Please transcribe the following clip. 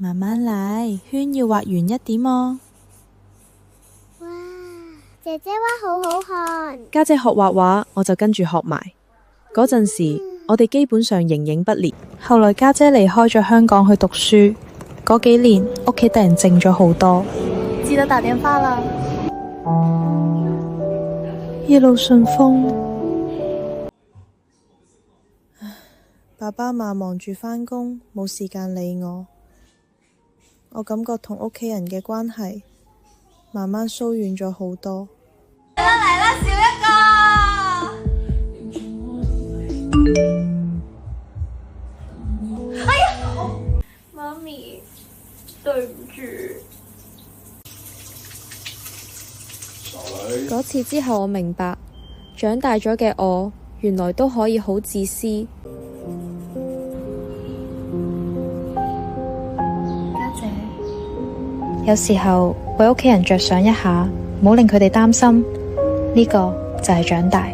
慢慢嚟，圈要畫圓一點哦。哇，姐姐畫好好看。家姐學畫畫，我就跟住學埋。嗰陣時，我哋基本上形影不離。後來家姐離開咗香港去讀書，嗰幾年屋企突然靜咗好多。記得打電話啦。一路順風。爸爸媽忙住返工，冇時間理我。我感覺同屋企人嘅關係慢慢疏遠咗好多。嚟啦，笑一個。哎呀，媽咪，對唔住。嗰次之後，我明白，長大咗嘅我，原來都可以好自私。家姐，有時候為屋企人着想一下，唔好令佢哋擔心，呢個就係長大。